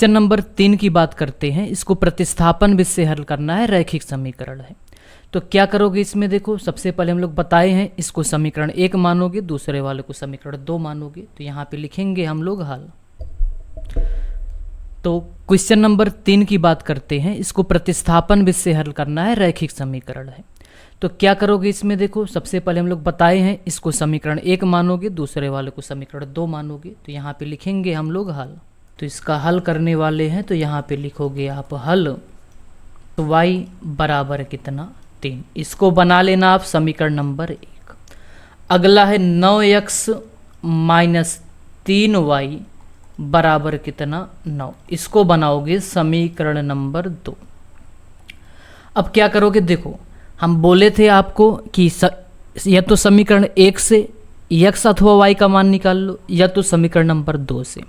Question number 3 की बात करते हैं। इसको प्रतिस्थापन विधि से हल करना है, रैखिक समीकरण है। तो क्या करोगे इसमें, देखो सबसे पहले हम लोग बताए हैं इसको समीकरण 1 मानोगे, दूसरे वाले को समीकरण 2 मानोगे। तो यहाँ पे लिखेंगे हम लोग हल। तो क्वेश्चन नंबर 3 की बात करते हैं। इसको प्रतिस्थापन विधि से हल करना है, रैखिक समीकरण है। तो क्या करोगे इसमें, देखो सबसे पहले हम लोग बताए हैं इसको समीकरण 1 मानोगे, दूसरे वाले को समीकरण 2 मानोगे। तो यहाँ पे लिखेंगे हम लोग हल। तो इसका हल करने वाले हैं, तो यहाँ पे लिखोगे आप हल। तो y बराबर कितना 3, इसको बना लेना आप समीकरण नंबर 1। अगला है 9x माइनस 3y बराबर कितना 9, इसको बनाओगे समीकरण नंबर 2। अब क्या करोगे, देखो हम बोले थे आपको कि या तो समीकरण 1 से x अथवा y का मान निकाल लो, या तो समीकरण नंबर 2 से।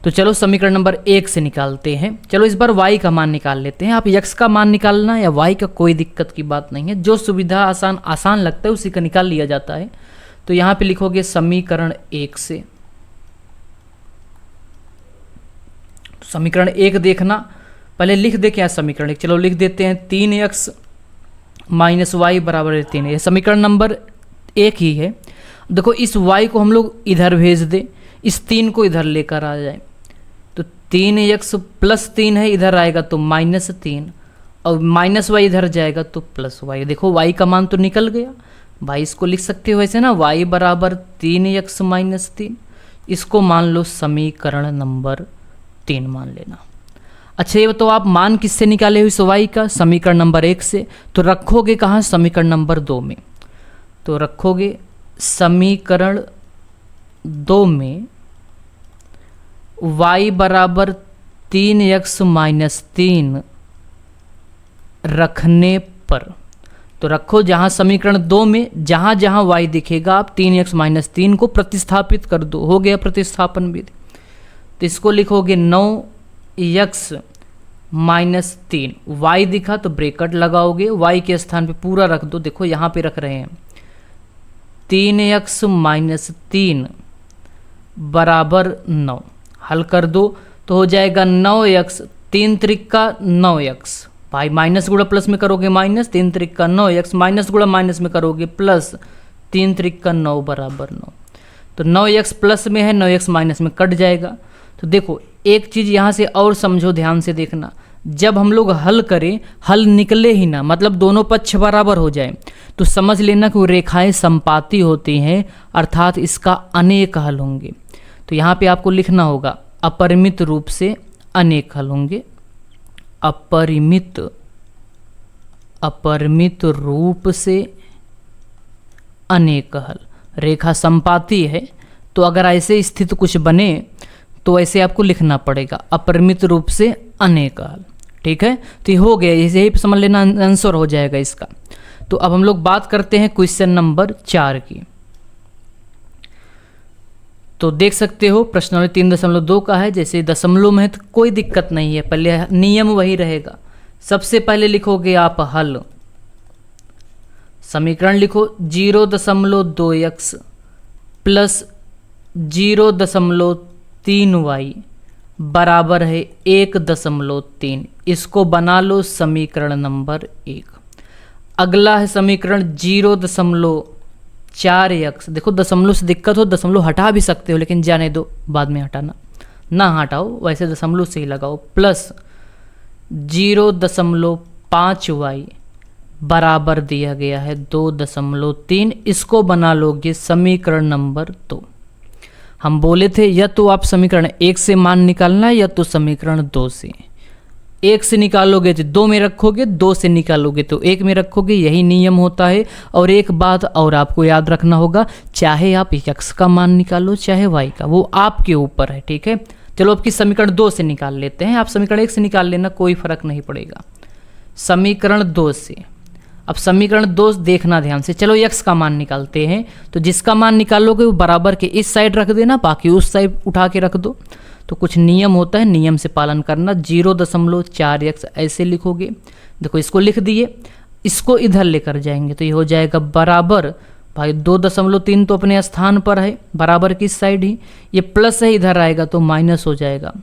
तो चलो समीकरण नंबर 1 से निकालते हैं। चलो इस बार y का मान निकाल लेते हैं। आप x का मान निकालना या y का कोई दिक्कत की बात नहीं है, जो सुविधा आसान लगता है उसी का निकाल लिया जाता है। तो यहाँ पे लिखोगे समीकरण 1 से। तो समीकरण 1 देखना, पहले लिख दे क्या समीकरण 1, चलो लिख देते हैं 3x माइनस वाई बराबर 3। यह समीकरण नंबर 1 ही है। देखो इस y को हम लोग इधर भेज दे, इस 3 को इधर लेकर आ जाए। तो 3x प्लस 3 है, इधर आएगा तो माइनस 3, और माइनस वाई इधर जाएगा तो प्लस वाई। देखो y का मान तो निकल गया। भाई इसको लिख सकते हो ऐसे ना, y बराबर 3x माइनस 3, इसको मान लो समीकरण नंबर 3 मान लेना। अच्छा ये तो आप मान किससे निकाले हो इस y का, समीकरण नंबर 1 से। तो रखोगे कहाँ, समीकरण नंबर 2 में। तो रखोगे समीकरण 2 में y बराबर 3x माइनस 3 रखने पर, तो रखो जहाँ समीकरण 2 में जहाँ जहाँ y दिखेगा आप 3x माइनस 3 को प्रतिस्थापित कर दो, हो गया प्रतिस्थापन विधि। तो इसको लिखोगे 9x माइनस 3, y दिखा तो ब्रैकेट लगाओगे, y के स्थान पे पूरा रख दो। देखो यहाँ पे रख रहे हैं 3x माइनस 3 बराबर 9, हल कर दो तो हो जाएगा 9x, 3 त्रिका 9x, भाई माइनस गुणा प्लस में करोगे माइनस, 3 त्रिका 9x, माइनस गुणा माइनस में करोगे प्लस, 3 त्रिका 9 बराबर 9। तो 9x प्लस में है, 9x माइनस में कट जाएगा। तो देखो एक चीज़ यहाँ से और समझो, ध्यान से देखना, जब हम लोग हल करें, हल निकले ही ना, मतलब दोनों पक्ष बराबर हो जाए, तो समझ लेना कि वो रेखाएं समपाती होती हैं, अर्थात इसका अनेक हल होंगे। तो यहाँ पे आपको लिखना होगा अपरिमित रूप से अनेक हल होंगे, अपरिमित रूप से अनेक हल। रेखा समपाती है तो अगर ऐसे स्थिति कुछ बने तो ऐसे आपको लिखना पड़ेगा अपरिमित रूप से अनेक हल। ठीक है, तो ये हो गया, यही समझ लेना आंसर हो जाएगा इसका। तो अब हम लोग बात करते हैं क्वेश्चन नंबर 4 की। तो देख सकते हो प्रश्न नंबर 3.2 का है। जैसे दशमलव में है तो कोई दिक्कत नहीं है, पहले नियम वही रहेगा। सबसे पहले लिखोगे आप हल, समीकरण लिखो 0.2x प्लस 0.3y बराबर है 1.3, इसको बना लो समीकरण नंबर 1। अगला है समीकरण 0.4x, देखो दशमलव से दिक्कत हो, दशमलव हटा भी सकते हो लेकिन जाने दो, बाद में हटाना, ना हटाओ वैसे दशमलव से ही लगाओ, प्लस 0.5y बराबर दिया गया है 2.3, इसको बना लोगे समीकरण नंबर 2। हम बोले थे या तो आप समीकरण 1 से मान निकालना है या तो समीकरण 2 से। 1 से निकालोगे तो 2 में रखोगे, 2 से निकालोगे तो 1 में रखोगे, यही नियम होता है। और एक बात और आपको याद रखना होगा, चाहे आप x का मान निकालो चाहे y का, वो आपके ऊपर है। ठीक है, चलो अब की समीकरण 2 से निकाल लेते हैं। आप समीकरण 1 से निकाल लेना, कोई फर्क नहीं पड़ेगा। समीकरण 2 से, अब समीकरण 2 देखना ध्यान से। चलो x का मान निकालते हैं, तो जिसका मान निकालोगे वो बराबर के इस साइड रख देना, बाकी उस साइड उठा के रख दो। तो कुछ नियम होता है, नियम से पालन करना। 0.4x ऐसे लिखोगे, देखो इसको लिख दिए, इसको इधर लेकर जाएंगे तो ये हो जाएगा बराबर, भाई 2.3 तो अपने स्थान पर है, बराबर की साइड ही, ये प्लस है, इधर आएगा तो माइनस हो जाएगा,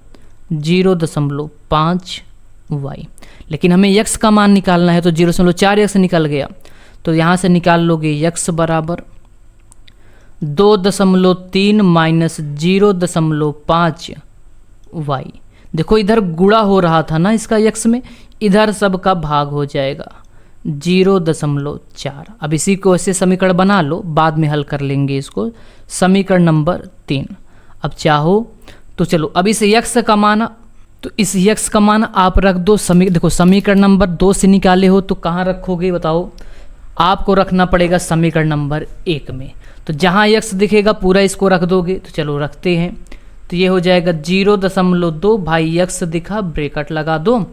0.5y। लेकिन हमें x का मान निकालना है तो 0.4x निकल गया, तो यहाँ से निकाल लोगे x बराबर 2.3 माइनस 0.5y। देखो इधर गुणा हो रहा था ना इसका x में, इधर सबका भाग हो जाएगा 0.4। अब इसी को ऐसे समीकरण बना लो, बाद में हल कर लेंगे इसको। समीकरण नंबर 3। अब चाहो तो चलो अब इस x का मान, तो इस x का मान आप रख दो देखो समीकरण नंबर 2 से निकाले हो तो कहाँ रखोगे बताओ? आपको रखना पड़ेगा समीकरण नंबर 1 में। तो जहाँ x दिखेगा पूरा इसको रख दोगे, तो चलो रखते हैं। तो ये हो जाएगा 0.2 भाई x दिखा, ब्रैकेट लगा दो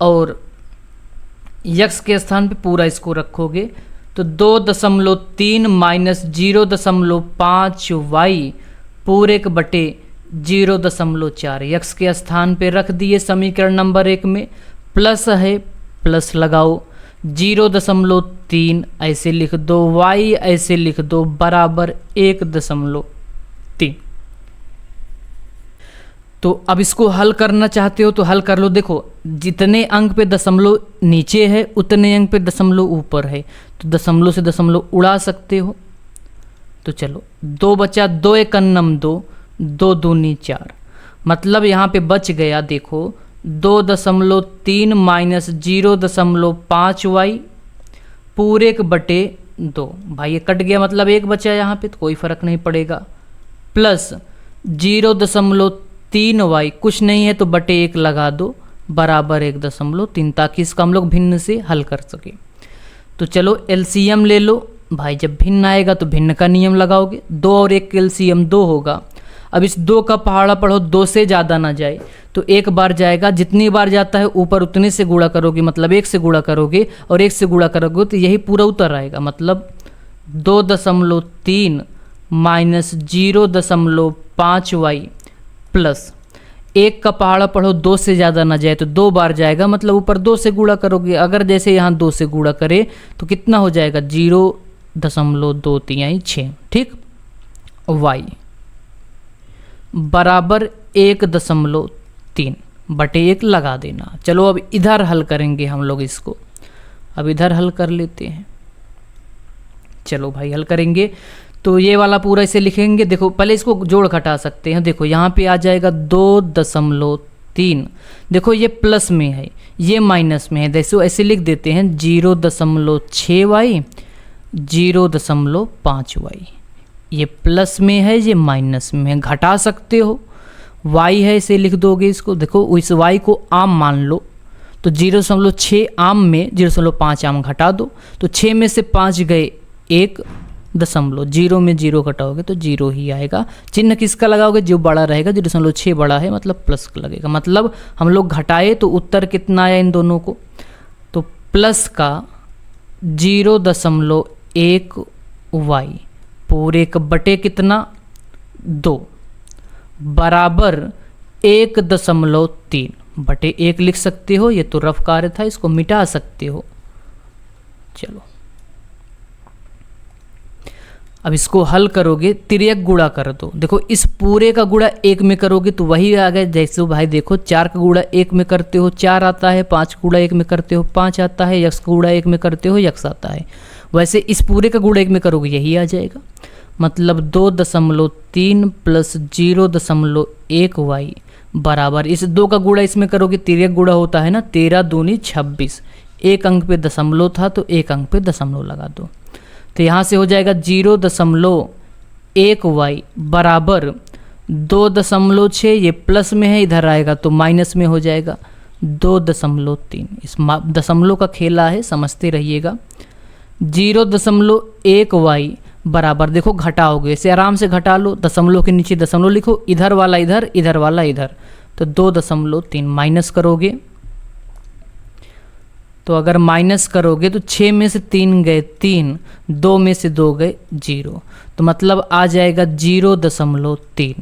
और x के स्थान पे पूरा इसको रखोगे तो 2.3 माइनस 0.5y पूरे के बटे 0.4 x के स्थान पे रख दिए समीकरण नंबर 1 में। प्लस है, प्लस लगाओ 0.3 ऐसे लिख दो, y ऐसे लिख दो बराबर 1.3। तो अब इसको हल करना चाहते हो तो हल कर लो। देखो जितने अंक पे दशमलव नीचे है उतने अंक पे दशमलव ऊपर है, तो दशमलव से दशमलव उड़ा सकते हो। तो चलो 2 बचा, 2 एक अन्नम 2, 2 दूनी 4, मतलब यहाँ पे बच गया देखो 2.3 माइनस 0.5y पूरे के बटे 2। भाई ये कट गया, मतलब 1 बचा यहाँ पे, तो कोई फर्क नहीं पड़ेगा। प्लस 0.3y कुछ नहीं है तो बटे 1 लगा दो बराबर 1.3, ताकि इसका हम लोग भिन्न से हल कर सके। तो चलो एलसीएम ले लो भाई, जब भिन्न आएगा तो भिन्न का नियम लगाओगे। 2 और 1 एलसीएम 2 होगा। अब इस 2 का पहाड़ा पढ़ो, 2 से ज़्यादा ना जाए तो 1 बार जाएगा, जितनी बार जाता है ऊपर उतने से गुणा करोगे, मतलब 1 से गुणा करोगे और 1 से गुणा करोगे तो यही पूरा उतर आएगा। मतलब 2.3 माइनस 0.5y प्लस 1 का पहाड़ा पढ़ो, 2 से ज़्यादा ना जाए तो 2 बार जाएगा, मतलब ऊपर 2 से गुणा करोगे। अगर जैसे यहाँ 2 से गुणा करे तो कितना हो जाएगा 0.236, ठीक। y बराबर 1.3 बटे 1 लगा देना। चलो अब इधर हल करेंगे हम लोग इसको। अब इधर हल कर लेते हैं। चलो भाई हल करेंगे तो ये वाला पूरा इसे लिखेंगे। देखो पहले इसको जोड़ घटा सकते हैं। देखो यहाँ पे आ जाएगा 2.3, देखो ये प्लस में है ये माइनस में है, देखो ऐसे लिख देते हैं 0.6y 0.5y। ये प्लस में है ये माइनस में है, घटा सकते हो। y है इसे लिख दोगे इसको। देखो इस y को आम मान लो तो 0.6 आम में 0.5 आम घटा दो, तो 6 में से 5 गए 1 दशमलव, 0 में 0 घटाओगे तो 0 ही आएगा। चिन्ह किसका लगाओगे? जो बड़ा रहेगा, 0.6 बड़ा है मतलब प्लस लगेगा। मतलब हम लोग घटाए तो उत्तर कितना आया इन दोनों को? तो प्लस का 0.1y पूरे का बटे कितना 2 बराबर 1.3 बटे 1 लिख सकते हो। ये तो रफ कार्य था, इसको मिटा सकते हो। चलो अब इसको हल करोगे, तिर्यक गुणा कर दो। देखो इस पूरे का गुणा 1 में करोगे तो वही आ गया। जैसे भाई देखो 4 का गुणा 1 में करते हो 4 आता है, 5 का गुणा 1 में करते हो 5 आता है, x का गुणा 1 में करते हो x आता है। वैसे इस पूरे का गुणा 1 में करोगे यही आ जाएगा। मतलब 2.3 प्लस 0.1y बराबर, इस 2 का गुणा इसमें करोगे, तिर्यक गुणा होता है ना, 13 दूनी 26। 1 अंक पे दशमलव था तो 1 अंक पे दशमलव लगा दो। तो यहाँ से हो जाएगा 0.1y बराबर 2.6, ये प्लस में है इधर आएगा तो माइनस में हो जाएगा 2.3। इस दशमलव का खेला है, समझते रहिएगा। 0.1y बराबर, देखो घटाओगे इसे आराम से घटा लो, दशमलव के नीचे दशमलव लिखो, इधर वाला इधर, इधर वाला इधर, तो 2.3 माइनस करोगे तो अगर माइनस करोगे तो 6 में से 3 गए 3, 2 में से 2 गए 0, तो मतलब आ जाएगा 0.3।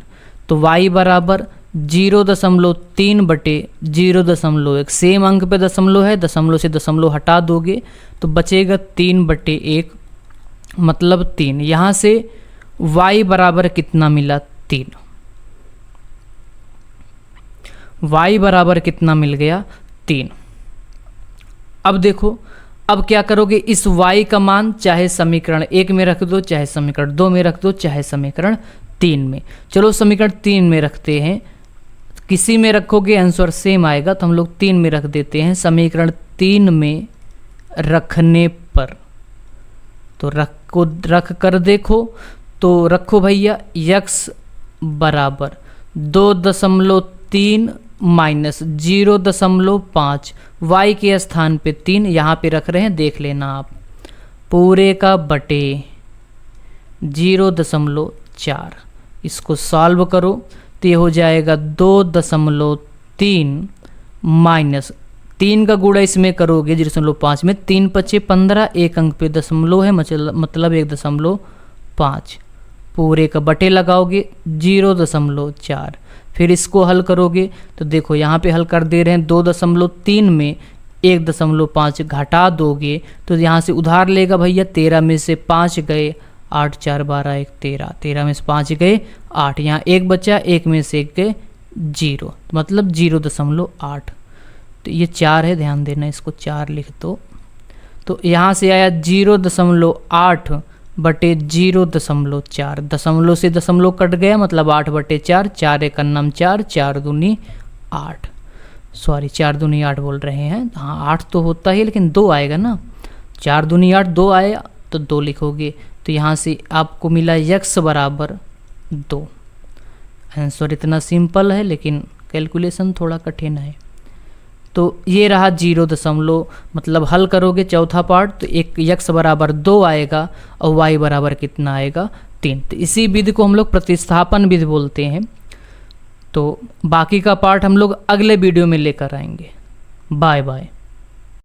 तो y बराबर 0.3 बटे 0.1, सेम अंक पे दशमलव है, दशमलव से दशमलव हटा दोगे तो बचेगा 3 बटे 1 मतलब 3। यहाँ से y बराबर कितना मिला 3। y बराबर कितना मिल गया 3। अब देखो, अब क्या करोगे, इस y का मान चाहे समीकरण 1 में रख दो, चाहे समीकरण 2 में रख दो, चाहे समीकरण 3 में। चलो समीकरण 3 में रखते हैं, किसी में रखोगे आंसर सेम आएगा, तो हम लोग 3 में रख देते हैं। समीकरण 3 में रखने पर तो रख कर देखो, तो रखो भैया x बराबर 2.3 माइनस 0.5, y के स्थान पे 3 यहाँ पे रख रहे हैं, देख लेना आप, पूरे का बटे 0.4। इसको सॉल्व करो तो ये हो जाएगा 2.3 माइनस 3 का गुणा इसमें करोगे 0.5 में, 3 पचे 15, एक अंक पे दशमलव है, मतलब 1.5, पूरे का बटे लगाओगे 0.4। फिर इसको हल करोगे तो देखो यहाँ पे हल कर दे रहे हैं, 2.3 में 1.5 घटा दोगे तो यहाँ से उधार लेगा भैया, 13 में से 5 गए 8, 4, 12, 1, 13, 13 में से 5 गए 8, यहाँ 1 बचा, 1 में से 1 गए 0, मतलब 0.8। तो ये 4 है, ध्यान देना, इसको 4 लिख दो। तो यहाँ से आया 0.8 बटे 0.4, दशमलव से दशमलव कट गया, मतलब 8/4, 4 एक अन्नम 4, 4 दूनी 8, सॉरी 4 दूनी 8 बोल रहे हैं, हाँ 8 तो होता ही, लेकिन 2 आएगा ना, 4 दूनी 8, 2 आया तो 2 लिखोगे। तो यहाँ से आपको मिला x बराबर 2। आंसर इतना सिंपल है, लेकिन कैलकुलेशन थोड़ा कठिन है। तो ये रहा 0 मतलब हल करोगे चौथा पार्ट तो एक x बराबर 2 आएगा और y बराबर कितना आएगा 3। तो इसी विधि को हम लोग प्रतिस्थापन विधि बोलते हैं। तो बाकी का पार्ट हम लोग अगले वीडियो में लेकर आएंगे। Bye bye.